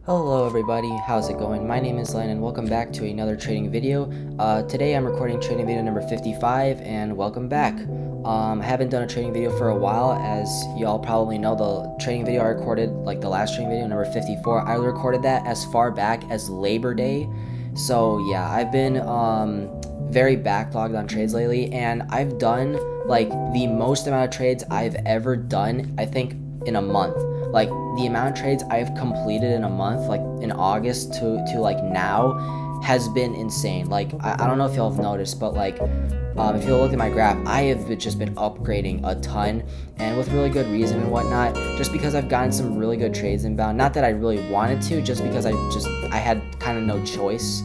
Hello everybody, how's it going? My name is Len and welcome back to another trading video. Today I'm recording trading video number 55 and welcome back. I haven't done a trading video for a while. As y'all probably know, the trading video I recorded, like the last trading video, number 54, I recorded that as far back as Labor Day. So yeah, I've been very backlogged on trades lately, and I've done like the most amount of trades I've ever done, I think, in a month. Like the amount of trades I've completed in a month, like in August to like now, has been insane. Like I don't know if y'all have noticed, but like if you look at my graph, I have just been upgrading a ton, and with really good reason and whatnot, just because I've gotten some really good trades inbound. Not that I really wanted to, just because I had kind of no choice.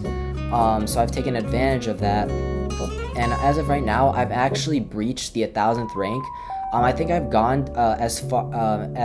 So I've taken advantage of that, and as of right now, I've actually breached the 1000th rank. I think I've gone as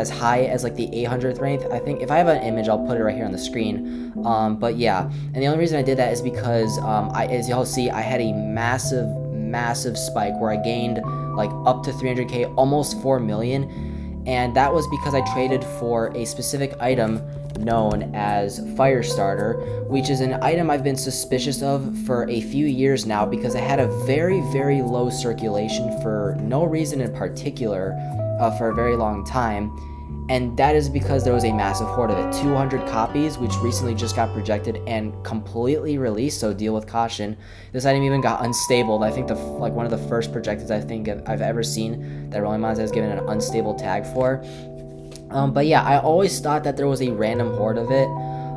high as like the 800th rank. I think if I have an image, I'll put it right here on the screen. But yeah, and the only reason I did that is because as y'all see, I had a massive spike where I gained like up to 300k, almost 4 million, and that was because I traded for a specific item known as Firestarter, which is an item I've been suspicious of for a few years now because it had a very low circulation for no reason in particular for a very long time, and that is because there was a massive horde of it. 200 copies, which recently just got projected and completely released, so deal with caution. This item even got unstable. I think one of the first projecteds I think I've ever seen that Rolling Minds has given an unstable tag for. But yeah, I always thought that there was a random horde of it.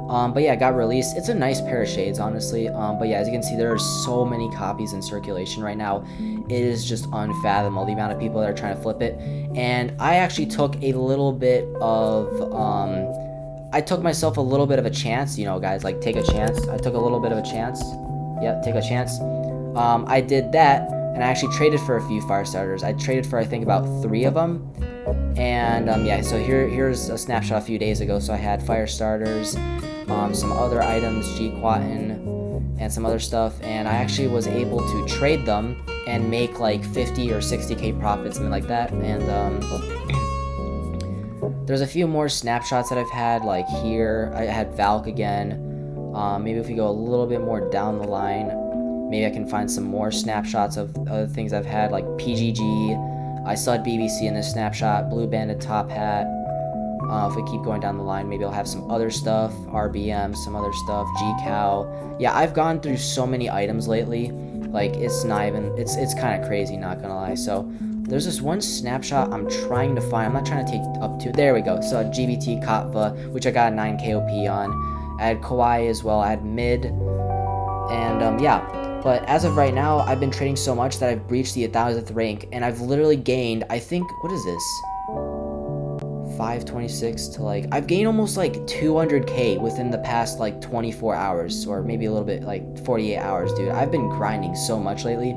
But yeah, it got released. It's a nice pair of shades, honestly. But yeah, as you can see, there are so many copies in circulation right now. It is just unfathomable, the amount of people that are trying to flip it. And I actually took a little bit of, I took myself a little bit of a chance, you know, guys, like take a chance. I took a little bit of a chance. Yeah, take a chance. I did that, and I actually traded for a few Firestarters. I traded for, I think, about 3 of them. And yeah, so here's a snapshot a few days ago. So I had Firestarters, some other items, G-Quatin, and some other stuff, and I actually was able to trade them and make like 50 or 60k profit, something like that. And there's a few more snapshots that I've had, like here I had Valk again. Maybe if we go a little bit more down the line, maybe I can find some more snapshots of other things I've had, like PGG. I still had BBC in this snapshot, Blue Banded Top Hat. If we keep going down the line, maybe I'll have some other stuff, RBM, some other stuff, G-Cow. Yeah, I've gone through so many items lately, like it's not even, it's kind of crazy, not gonna lie. So there's this one snapshot I'm trying to find. I'm not trying to take up to, there we go. So GBT Kotva, which I got a 9 KOP on. I had Kawhi as well, I had Mid, and yeah. But as of right now, I've been trading so much that I've breached the 1000th rank, and I've literally gained, I think, what is this? 526 to like, I've gained almost like 200k within the past like 24 hours, or maybe a little bit like 48 hours, dude. I've been grinding so much lately.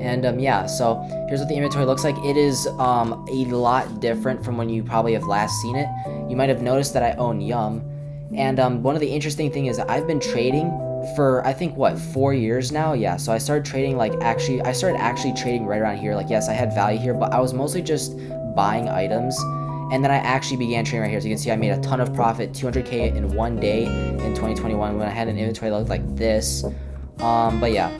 And yeah, so here's what the inventory looks like. It is a lot different from when you probably have last seen it. You might have noticed that I own Yum, and one of the interesting things is that I've been trading for, I think, what, 4 years now? Yeah, so I started trading like I started actually trading right around here. Like, yes, I had value here, but I was mostly just buying items, and then I actually began trading right here. So you can see I made a ton of profit, 200k in one day in 2021 when I had an inventory that looked like this. But yeah,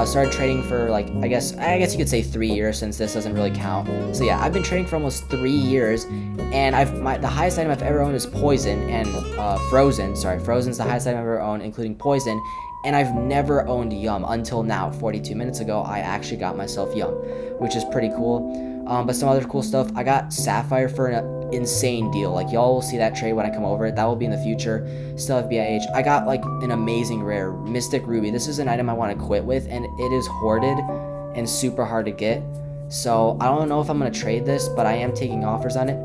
started trading for like, I guess you could say 3 years, since this doesn't really count. So yeah, I've been trading for almost 3 years, and the highest item I've ever owned is Poison and Frozen. Sorry, Frozen's the highest item I've ever owned, including Poison. And I've never owned Yum until now. 42 minutes ago, I actually got myself Yum, which is pretty cool. But some other cool stuff, I got Sapphire for an insane deal. Like, y'all will see that trade when I come over. That will be in the future. Still have BIH. I got like an amazing rare Mystic Ruby. This is an item I want to quit with, and it is hoarded and super hard to get. So I don't know if I'm going to trade this, but I am taking offers on it.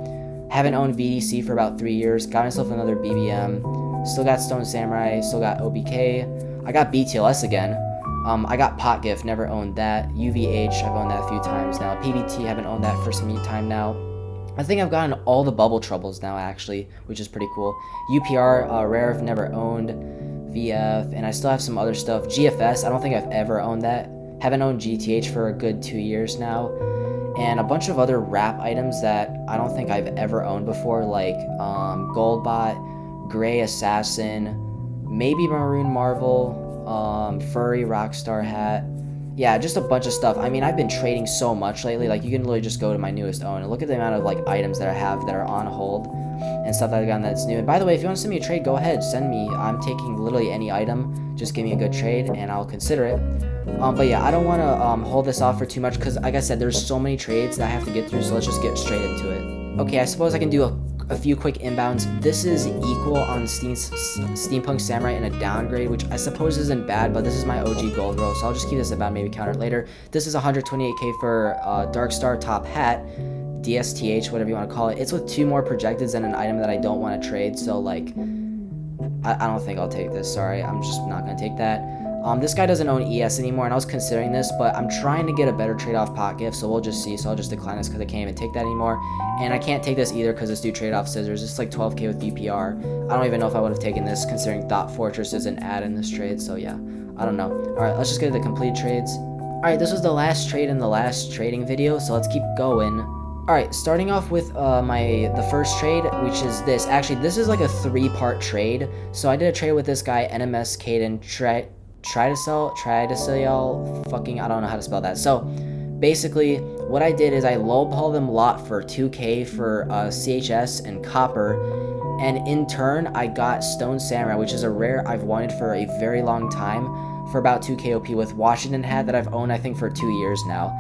Haven't owned VDC for about 3 years. Got myself another BBM. Still got Stone Samurai. Still got OBK. I got BTLS again. I got Pot Gift, never owned that. UVH, I've owned that a few times now. PVT, haven't owned that for some time now. I think I've gotten all the Bubble Troubles now, actually, which is pretty cool. UPR, Rare, I've never owned. VF, and I still have some other stuff. GFS, I don't think I've ever owned that. Haven't owned GTH for a good 2 years now. And a bunch of other wrap items that I don't think I've ever owned before, like Goldbot, gray assassin, maybe maroon marble, furry rockstar hat. Yeah, just a bunch of stuff. I mean, I've been trading so much lately. Like, you can literally just go to my newest own and look at the amount of like items that I have that are on hold and stuff that I've gotten that's new. And by the way, if you want to send me a trade, go ahead, send me. I'm taking literally any item. Just give me a good trade and I'll consider it. But yeah, I don't want to hold this off for too much because, like I said, there's so many trades that I have to get through. So let's just get straight into it. Okay, I suppose I can do a few quick inbounds. This is equal on Steampunk Samurai in a downgrade, which I suppose isn't bad, but this is my OG gold row, so I'll just keep this about, maybe counter it later. This is 128k for Darkstar top hat, DSTH, whatever you want to call it. It's with 2 more projecteds and an item that I don't want to trade, so like, I don't think I'll take this, sorry, I'm just not going to take that. This guy doesn't own ES anymore, and I was considering this, but I'm trying to get a better trade off pot gift, so we'll just see. So I'll just decline this because I can't even take that anymore. And I can't take this either because this dude trade off scissors. It's like 12k with VPR. I don't even know if I would have taken this considering Thought Fortress is an add in this trade, so yeah, I don't know. Alright, let's just get to the complete trades. Alright, this was the last trade in the last trading video, so let's keep going. Alright, starting off with the first trade, which is this. Actually, this is like a 3-part trade. So I did a trade with this guy, NMS Caden, Tridacell, fucking, I don't know how to spell that. So, basically, what I did is I lowballed them lot for 2k for CHS and copper, and in turn, I got Stone Samurai, which is a rare I've wanted for a very long time, for about 2k OP with Washington hat that I've owned, I think, for 2 years now.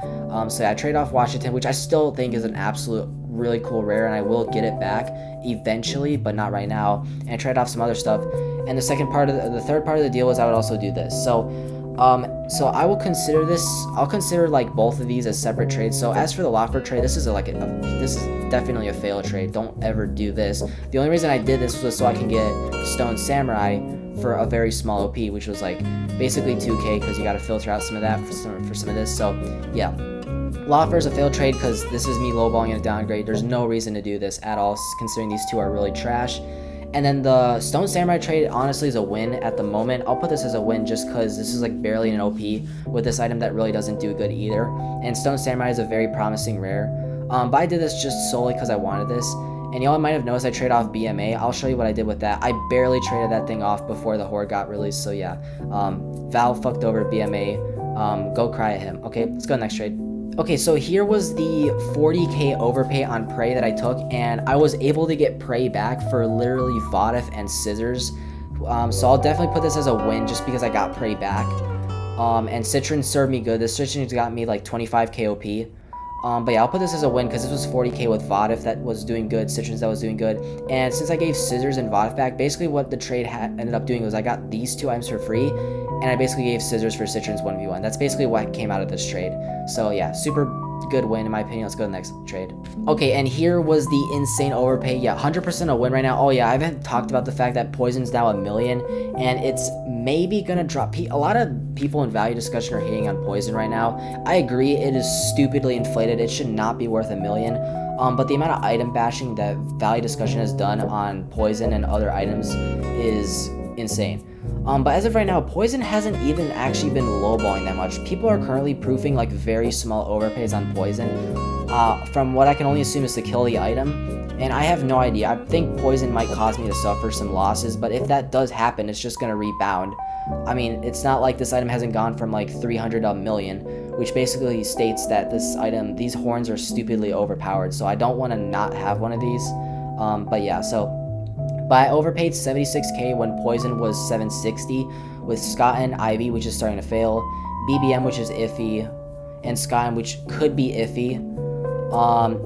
So yeah, I trade off Washington, which I still think is an absolute really cool rare, and I will get it back eventually, but not right now, and trade off some other stuff. And the third part of the deal was I would also do this. So I will consider this. I'll consider like both of these as separate trades. So as for the Lockford trade, this is this is definitely a fail trade. Don't ever do this. The only reason I did this was so I can get Stone Samurai for a very small OP, which was like basically 2k because you got to filter out some of that for some of this. So yeah. Loffer is a failed trade because this is me lowballing in a downgrade. There's no reason to do this at all, considering these two are really trash. And then the Stone Samurai trade honestly is a win at the moment. I'll put this as a win just because this is like barely an OP with this item that really doesn't do good either. And Stone Samurai is a very promising rare. But I did this just solely because I wanted this. And y'all might have noticed I trade off BMA. I'll show you what I did with that. I barely traded that thing off before the Horde got released. So yeah, Val fucked over BMA. Go cry at him. Okay, let's go next trade. Okay, so here was the 40k overpay on Prey that I took, and I was able to get Prey back for literally Vodif and Scissors. So I'll definitely put this as a win just because I got Prey back. And Citron served me good. This Citron got me like 25k OP. But yeah, I'll put this as a win because this was 40k with Vodif that was doing good, Citrons that was doing good. And since I gave Scissors and Vodif back, basically what the trade ended up doing was I got these 2 items for free, and I basically gave Scissors for Citrons 1v1. That's basically what came out of this trade. So yeah, super good win in my opinion. Let's go to the next trade. Okay, and here was the insane overpay. Yeah, 100% a win right now. Oh yeah, I haven't talked about the fact that Poison's now 1 million, and it's maybe gonna drop. A lot of people in value discussion are hating on Poison right now. I agree, it is stupidly inflated. It should not be worth 1 million. But the amount of item bashing that value discussion has done on Poison and other items is insane. But as of right now, Poison hasn't even actually been lowballing that much. People are currently proofing like very small overpays on Poison, from what I can only assume is to kill the item, and I have no idea. I think Poison might cause me to suffer some losses, but if that does happen, it's just gonna rebound. I mean, it's not like this item hasn't gone from like 300 to 1 million, which basically states that these horns are stupidly overpowered, so I don't want to not have one of these. But yeah, but I overpaid 76k when Poison was 760, with Scott and Ivy, which is starting to fail, BBM, which is iffy, and Sky, which could be iffy.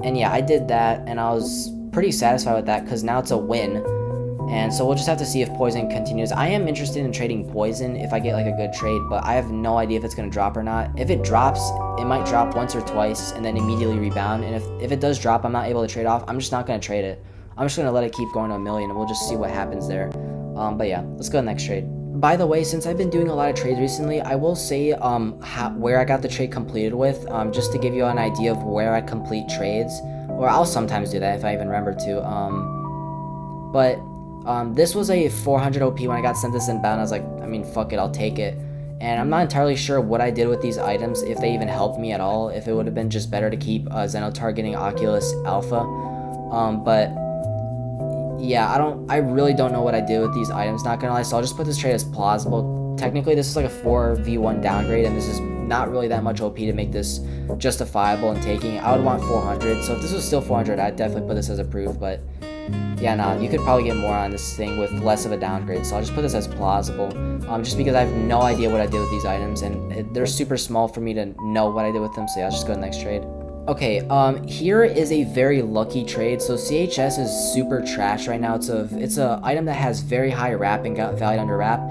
And yeah, I did that, and I was pretty satisfied with that, because now it's a win. And so we'll just have to see if Poison continues. I am interested in trading Poison if I get like a good trade, but I have no idea if it's going to drop or not. If it drops, it might drop once or twice and then immediately rebound. And if it does drop, I'm not able to trade off, I'm just not going to trade it. I'm just going to let it keep going to 1 million, and we'll just see what happens there. But yeah, let's go to the next trade. By the way, since I've been doing a lot of trades recently, I will say where I got the trade completed with, just to give you an idea of where I complete trades. Or I'll sometimes do that if I even remember to. This was a 400 OP when I got sent this inbound. I was like, I mean, fuck it, I'll take it. And I'm not entirely sure what I did with these items, if they even helped me at all, if it would have been just better to keep Zeno targeting Oculus Alpha. But yeah, I really don't know what I did with these items, not gonna lie, so I'll just put this trade as plausible. Technically, this is like a 4v1 downgrade, and this is not really that much OP to make this justifiable in taking. I would want 400, so if this was still 400, I'd definitely put this as approved, but yeah, nah, you could probably get more on this thing with less of a downgrade, so I'll just put this as plausible, just because I have no idea what I did with these items, and they're super small for me to know what I did with them, so yeah, I'll just go to the next trade. Okay, here is a very lucky trade. So CHS is super trash right now. It's a item that has very high wrap and got valued under wrap.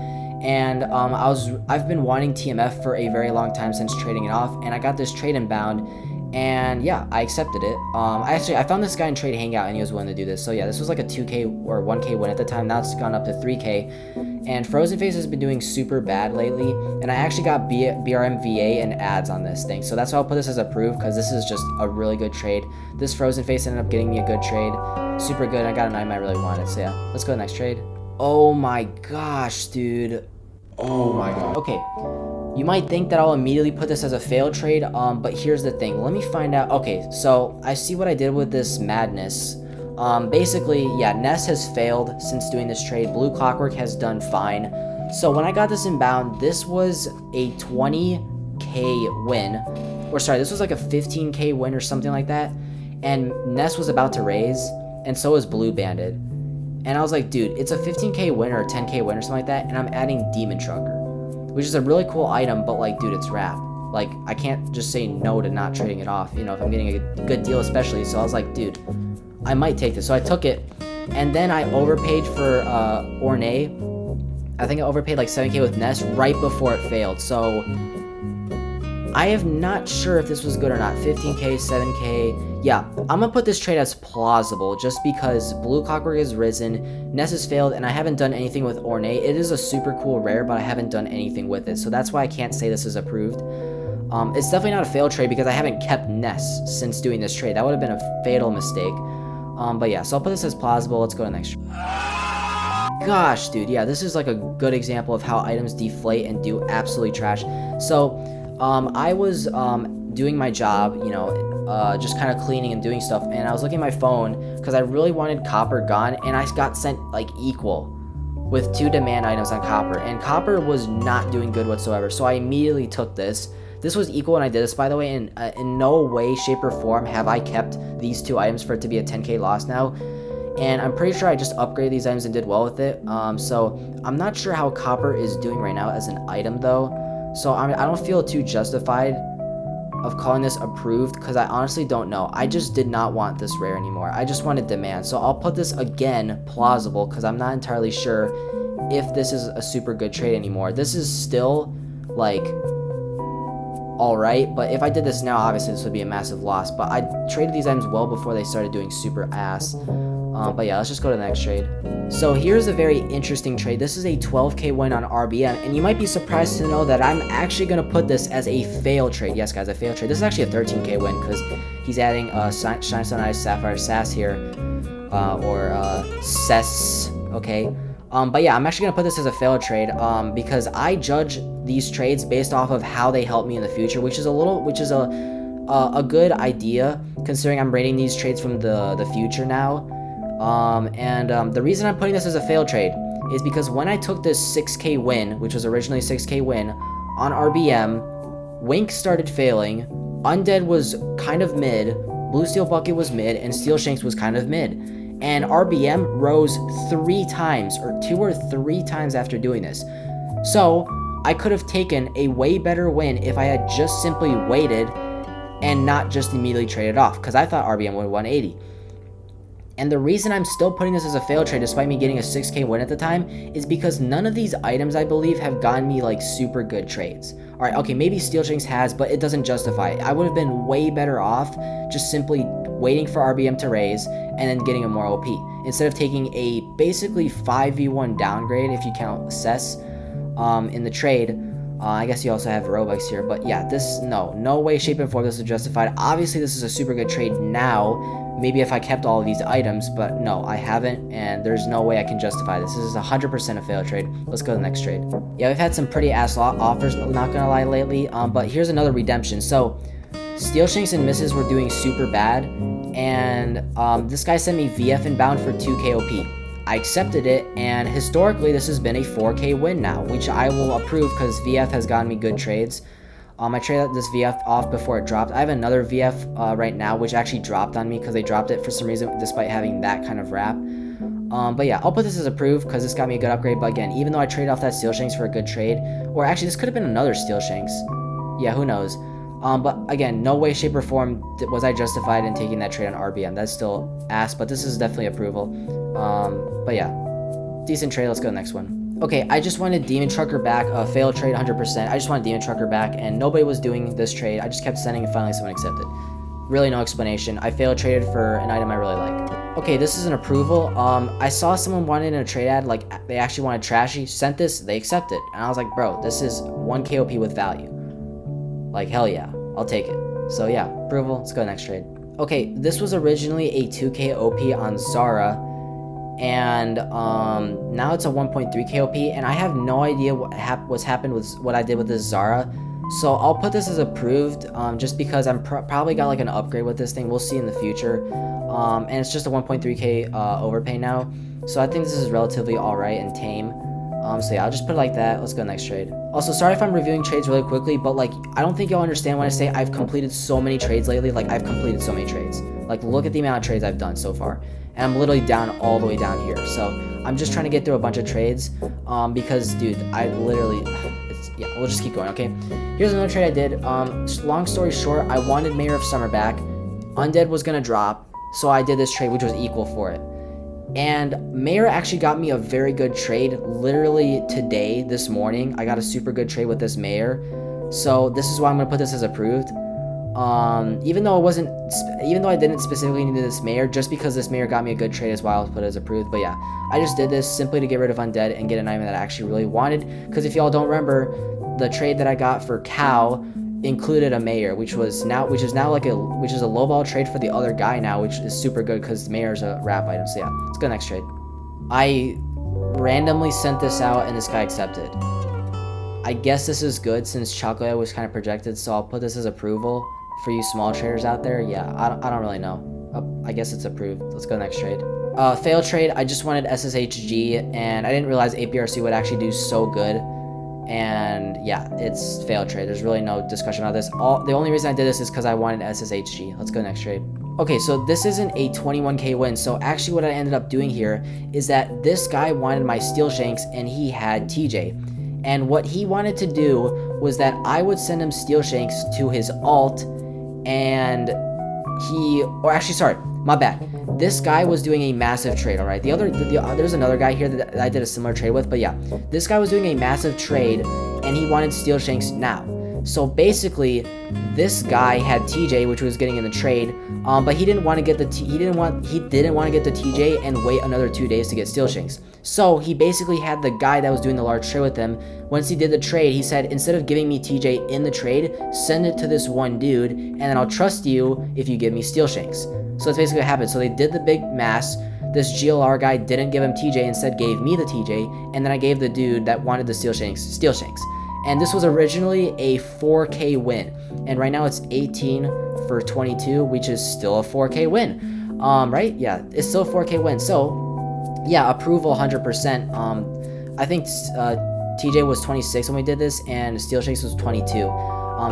And I've been wanting TMF for a very long time since trading it off, and I got this trade inbound, and yeah, I accepted it. I found this guy in Trade Hangout, and he was willing to do this. So yeah, this was like a 2k or 1k win at the time. Now it's gone up to 3k. And Frozen Face has been doing super bad lately, and I actually got BRM VA and ads on this thing, so that's why I'll put this as approved, because this is just a really good trade. This Frozen Face ended up getting me a good trade, super good. I got an item I really wanted, so yeah, let's go to the next trade. Oh my gosh, dude. Oh my god. Okay, you might think that I'll immediately put this as a failed trade, but here's the thing. Let me find out. Okay, so I see what I did with this madness. Basically, yeah, Ness has failed since doing this trade. Blue Clockwork has done fine. So when I got this inbound, this was a 20k win. Or sorry, this was like a 15k win or something like that. And Ness was about to raise, and so was Blue Bandit. And I was like, dude, it's a 15k win or a 10k win or something like that, and I'm adding Demon Trucker, which is a really cool item, but like, dude, it's wrap. Like, I can't just say no to not trading it off, you know, if I'm getting a good deal especially. So I was like, dude, I might take this. So I took it, and then I overpaid for Ornay. I think I overpaid like 7k with Ness right before it failed. So I am not sure if this was good or not. 15k, 7k. Yeah, I'm gonna put this trade as plausible just because Blue Clockwork has risen, Ness has failed, and I haven't done anything with Ornay. It is a super cool rare, but I haven't done anything with it. So that's why I can't say this is approved. It's definitely not a failed trade because I haven't kept Ness since doing this trade. That would have been a fatal mistake. But yeah, so I'll put this as plausible. Let's go to the next. Gosh, dude, yeah, this is like a good example of how items deflate and do absolutely trash. So, I was doing my job, you know, just kind of cleaning and doing stuff, and I was looking at my phone because I really wanted copper gone, and I got sent like equal with 2 demand items on copper, and copper was not doing good whatsoever. So I immediately took this. This was equal when I did this, by the way, and in no way, shape, or form have I kept these 2 items for it to be a 10k loss now. And I'm pretty sure I just upgraded these items and did well with it. So I'm not sure how copper is doing right now as an item, though. So I don't feel too justified of calling this approved because I honestly don't know. I just did not want this rare anymore. I just wanted demand. So I'll put this again plausible because I'm not entirely sure if this is a super good trade anymore. This is still like alright, but if I did this now, obviously this would be a massive loss. But I traded these items well before they started doing super ass. But yeah, let's just go to the next trade. So here's a very interesting trade. This is a 12k win on RBM, and you might be surprised to know that I'm actually going to put this as a fail trade. Yes, guys, a fail trade. This is actually a 13k win because he's adding Shine Ice Sapphire Sass here, or Cess, okay? But yeah, I'm actually going to put this as a fail trade because I judge these trades based off of how they help me in the future, which is a good idea considering I'm rating these trades from the future now. The reason I'm putting this as a failed trade is because when I took this 6k win, which was originally 6k win, on RBM, Wink started failing, Undead was kind of mid, Blue Steel Bucket was mid, and Steel Shanks was kind of mid. And RBM rose 3 times, or 2 or 3 times after doing this. So, I could have taken a way better win if I had just simply waited and not just immediately traded off, because I thought RBM would 180. And the reason I'm still putting this as a fail trade despite me getting a 6k win at the time is because none of these items, I believe, have gotten me like super good trades. Alright, okay, maybe Steel Shanks has, but it doesn't justify it. I would have been way better off just simply waiting for RBM to raise and then getting a more OP. Instead of taking a basically 5v1 downgrade, if you count Cess, in the trade. I guess you also have Robux here, but yeah, this, no way, shape, and form this is justified. Obviously, this is a super good trade now. Maybe if I kept all of these items, but no, I haven't, and there's no way I can justify this. This is 100% a fail trade. Let's go to the next trade. Yeah, we've had some pretty ass offers, not gonna lie, lately, but here's another redemption. So, Steel Shanks and Misses were doing super bad, and this guy sent me VF inbound for 2k OP. I accepted it, and historically this has been a 4K win now, which I will approve because VF has gotten me good trades. I traded this VF off before it dropped. I have another VF right now, which actually dropped on me because they dropped it for some reason, despite having that kind of wrap. But yeah, I'll put this as approved because this got me a good upgrade. But again, even though I traded off that Steel Shanks for a good trade, or actually this could have been another Steel Shanks. Yeah, who knows? But again, no way, shape, or form was I justified in taking that trade on RBM. That's still ass, but this is definitely approval. But yeah, decent trade. Let's go to the next one. Okay, I just wanted Demon Trucker back, failed trade 100%. I just wanted Demon Trucker back, and nobody was doing this trade. I just kept sending, and finally someone accepted. Really no explanation. I failed traded for an item I really like. Okay, this is an approval. I saw someone wanted in a trade ad, like they actually wanted Trashy, sent this, they accepted. And I was like, bro, this is 1 KOP with value. Like, hell yeah, I'll take it. So yeah, approval, let's go to the next trade. Okay, this was originally a 2K OP on Zara, and now it's a 1.3 KOP, and I have no idea what's happened with what I did with this Zara. So I'll put this as approved, just because I'm probably got like an upgrade with this thing. We'll see in the future. And it's just a 1.3K overpay now. So I think this is relatively alright and tame. So yeah, I'll just put it like that. Let's go next trade. Also, sorry if I'm reviewing trades really quickly, but like, I don't think y'all understand when I say I've completed so many trades lately. Like, I've completed so many trades. Like, look at the amount of trades I've done so far. And I'm literally down all the way down here. So I'm just trying to get through a bunch of trades, because dude, I literally, yeah, we'll just keep going. Okay, here's another trade I did. Long story short, I wanted Mayor of Summer back. Undead was gonna drop, so I did this trade, which was equal for it. And Mayor actually got me a very good trade. Literally today, this morning, I got a super good trade with this Mayor. So this is why I'm gonna put this as approved. Even though I didn't specifically need this Mayor, just because this Mayor got me a good trade as well, I'll put it as approved. But yeah, I just did this simply to get rid of Undead and get an item that I actually really wanted. Because if y'all don't remember, the trade that I got for Cow included a Mayor, which is now like a lowball trade for the other guy now, which is super good because Mayor's a wrap item. So yeah, let's go next trade. I randomly sent this out and this guy accepted. I guess this is good since Chocolate was kind of projected, so I'll put this as approval for you small traders out there. Yeah, I don't really know. I guess it's approved. Let's go next trade. Fail trade. I just wanted SSHG, and I didn't realize APRC would actually do so good. And yeah, it's failed trade. There's really no discussion about this. The only reason I did this is because I wanted SSHG. Let's go next trade. Okay, so this isn't a 21K win. So actually what I ended up doing here is that this guy wanted my Steel Shanks and he had TJ. And what he wanted to do was that I would send him Steel Shanks to his alt, and my bad. This guy was doing a massive trade, all right? There's another guy here that I did a similar trade with, but yeah, this guy was doing a massive trade, and he wanted Steel Shanks now. So basically, this guy had TJ, which was getting in the trade, but he didn't want to get the TJ and wait another 2 days to get Steel Shanks. So he basically had the guy that was doing the large trade with him. Once he did the trade, he said, instead of giving me TJ in the trade, send it to this one dude, and then I'll trust you if you give me Steel Shanks. So that's basically what happened. So they did the big mass. This GLR guy didn't give him TJ, instead gave me the TJ, and then I gave the dude that wanted the Steel Shanks. And this was originally a 4K win, and right now it's 18 for 22, which is still a 4K win, right? Yeah, it's still a 4K win. So yeah, approval 100%. I think TJ was 26 when we did this, and Steel Shanks was 22.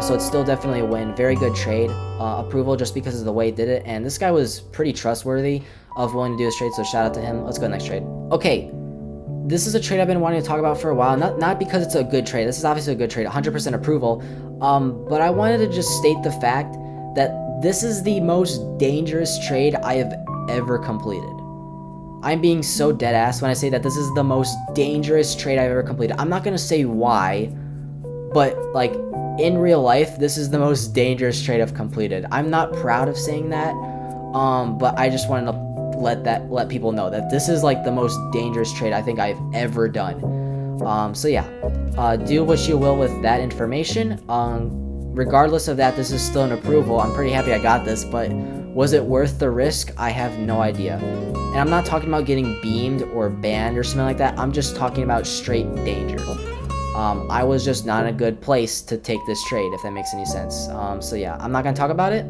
So it's still definitely a win. Very good trade. Approval just because of the way he did it, and this guy was pretty trustworthy of willing to do this trade, so shout out to him. Let's go next trade. Okay, this is a trade I've been wanting to talk about for a while. Not because it's a good trade. This is obviously a good trade, 100% approval. But I wanted to just state the fact that this is the most dangerous trade I have ever completed. I'm being so dead ass when I say that this is the most dangerous trade I've ever completed. I'm not gonna say why, but like in real life, this is the most dangerous trade I've completed. I'm not proud of saying that, but I just wanted to let people know that this is like the most dangerous trade I think I've ever done. So yeah, do what you will with that information. Regardless of that, this is still an approval. I'm pretty happy I got this, but was it worth the risk? I have no idea. And I'm not talking about getting beamed or banned or something like that. I'm just talking about straight danger. I was just not in a good place to take this trade, if that makes any sense. So yeah, I'm not gonna talk about it.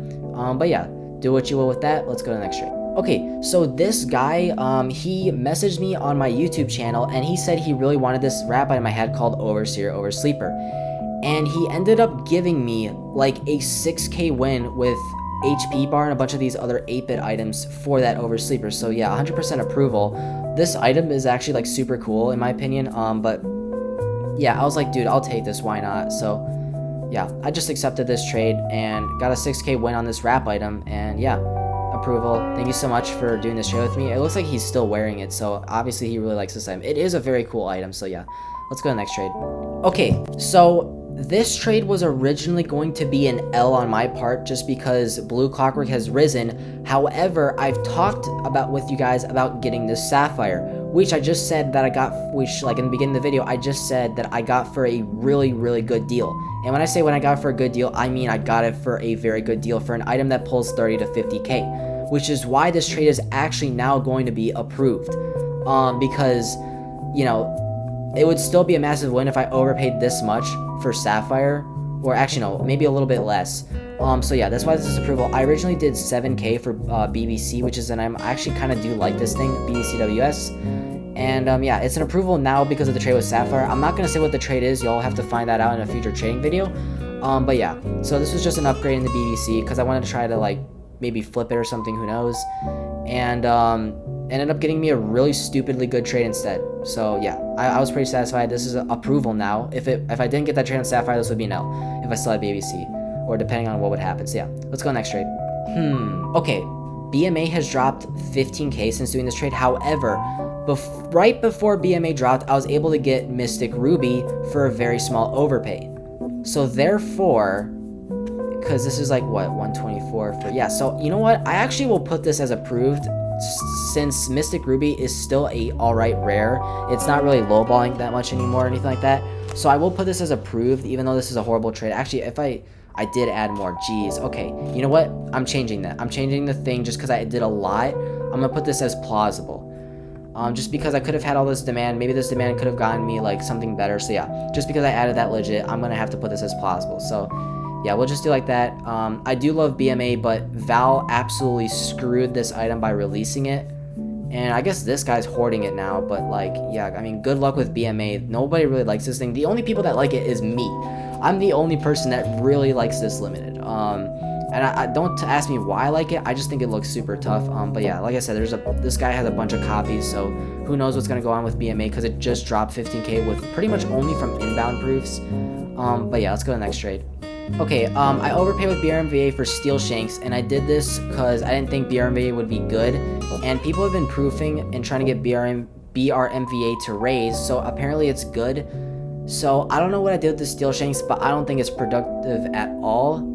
But yeah, do what you will with that. Let's go to the next trade. Okay, so this guy, he messaged me on my YouTube channel, and he said he really wanted this rap item I had called Overseer Oversleeper. And he ended up giving me like a 6k win with HP bar and a bunch of these other 8-bit items for that Oversleeper. So yeah, 100% approval. This item is actually like super cool in my opinion, but yeah, I was like, dude, I'll take this, why not? So yeah, I just accepted this trade and got a 6k win on this wrap item, and yeah, approval. Thank you so much for doing this trade with me. It looks like he's still wearing it, so obviously he really likes this item. It is a very cool item, so yeah, let's go to the next trade. Okay, so this trade was originally going to be an L on my part just because blue clockwork has risen. However, I've talked about with you guys about getting this sapphire, which I just said that I got, which like in the beginning of the video, I just said that I got for a really, really good deal. And when I say when I got it for a good deal, I mean I got it for a very good deal for an item that pulls 30 to 50k, which is why this trade is actually now going to be approved. Because, you know, it would still be a massive win if I overpaid this much for sapphire, or actually no, maybe a little bit less. So yeah, that's why this is approval. I originally did 7k for BBC, which is an I actually kind of do like this thing, BBCWS. And yeah, it's an approval now because of the trade with sapphire. I'm not gonna say what the trade is, y'all have to find that out in a future trading video. But yeah, so this was just an upgrade in the BBC because I wanted to try to like maybe flip it or something, who knows. And ended up getting me a really stupidly good trade instead. So yeah, I was pretty satisfied. This is an approval now. If I didn't get that trade on sapphire, this would be an L if I still had BBC, or depending on what would happen. So yeah, let's go next trade. Okay, BMA has dropped 15k since doing this trade. However, right before BMA dropped, I was able to get Mystic Ruby for a very small overpay. So therefore, because this is like what, 124 for, yeah, so you know what, I actually will put this as approved since Mystic Ruby is still a alright rare. It's not really lowballing that much anymore or anything like that, so I will put this as approved even though this is a horrible trade. Actually, if I I did add more. Jeez. Okay. You know what? I'm changing that. I'm changing the thing just because I did a lot. I'm going to put this as plausible. Just because I could have had all this demand. Maybe this demand could have gotten me like something better. So yeah, just because I added that legit, I'm going to have to put this as plausible. So yeah, we'll just do like that. I do love BMA, but Val absolutely screwed this item by releasing it. And I guess this guy's hoarding it now, but like, yeah, I mean, good luck with BMA. Nobody really likes this thing. The only people that like it is me. I'm the only person that really likes this limited. And I don't ask me why I like it. I just think it looks super tough. But yeah, like I said, this guy has a bunch of copies, so who knows what's gonna go on with BMA because it just dropped 15k with pretty much only from inbound proofs. But yeah, let's go to the next trade. Okay, I overpaid with BRMVA for Steel Shanks, and I did this because I didn't think BRMVA would be good, and people have been proofing and trying to get BRMVA to raise, so apparently it's good. So I don't know what I did with the Steel Shanks, but I don't think it's productive at all.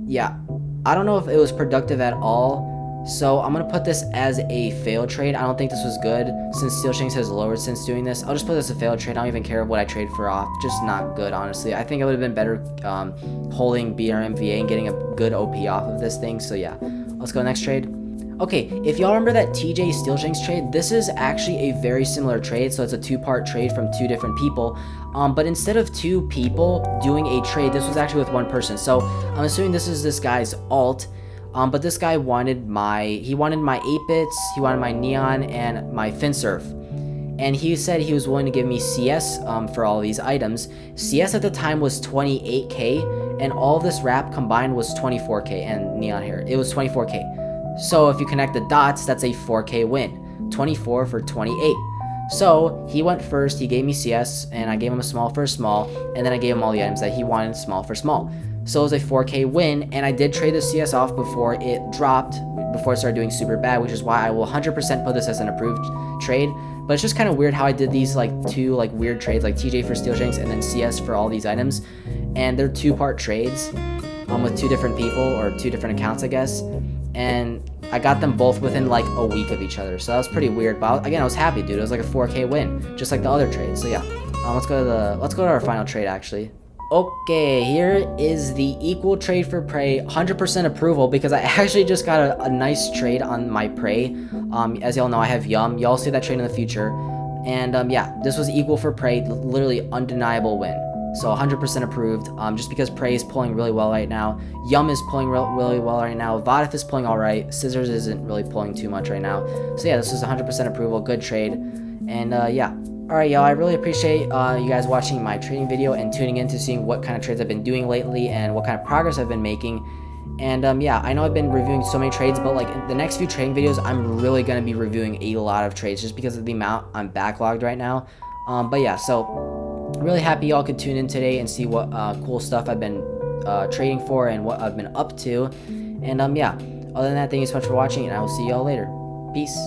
Yeah, I don't know if it was productive at all, so I'm gonna put this as a failed trade. I don't think this was good since Steel Shanks has lowered since doing this. I'll just put this as a failed trade. I don't even care what I trade for off. Just not good, honestly. I think it would have been better holding BRMVA and getting a good OP off of this thing. So yeah, let's go next trade. Okay, if y'all remember that TJ Steel Shanks trade, this is actually a very similar trade. So it's a two-part trade from two different people. But instead of two people doing a trade, this was actually with one person. So I'm assuming this is this guy's alt. But this guy wanted my 8-bits, he wanted my Neon, and my FinSurf. And he said he was willing to give me CS for all these items. CS at the time was 28k, and all of this wrap combined was 24k, and Neon here, it was 24k. So if you connect the dots, that's a 4k win. 24 for 28. So he went first, he gave me CS, and I gave him a small for a small, and then I gave him all the items that he wanted small for small. So it was a 4k win, and I did trade the CS off before it dropped, before it started doing super bad, which is why I will 100% put this as an approved trade. But it's just kind of weird how I did these like two like weird trades, like TJ for Steel Shanks and then CS for all these items, and they're two-part trades with two different people or two different accounts, I guess. And I got them both within like a week of each other, so that was pretty weird. But again, I was happy, dude. It was like a 4k win, just like the other trades. So yeah, let's go to our final trade actually. Okay, here is the equal trade for prey, 100% approval because I actually just got a nice trade on my prey. As y'all know, I have Yum. Y'all see that trade in the future. And yeah, this was equal for prey, literally undeniable win. So 100% approved. Just because Prey is pulling really well right now. Yum is pulling really well right now. Vodif is pulling all right. Scissors isn't really pulling too much right now. So yeah, this is 100% approval. Good trade. And yeah. Alright, y'all, I really appreciate you guys watching my trading video and tuning in to seeing what kind of trades I've been doing lately and what kind of progress I've been making. And yeah, I know I've been reviewing so many trades, but like in the next few trading videos, I'm really going to be reviewing a lot of trades just because of the amount I'm backlogged right now. But yeah, so really happy y'all could tune in today and see what cool stuff I've been trading for and what I've been up to. And yeah, other than that, thank you so much for watching, and I will see y'all later. Peace.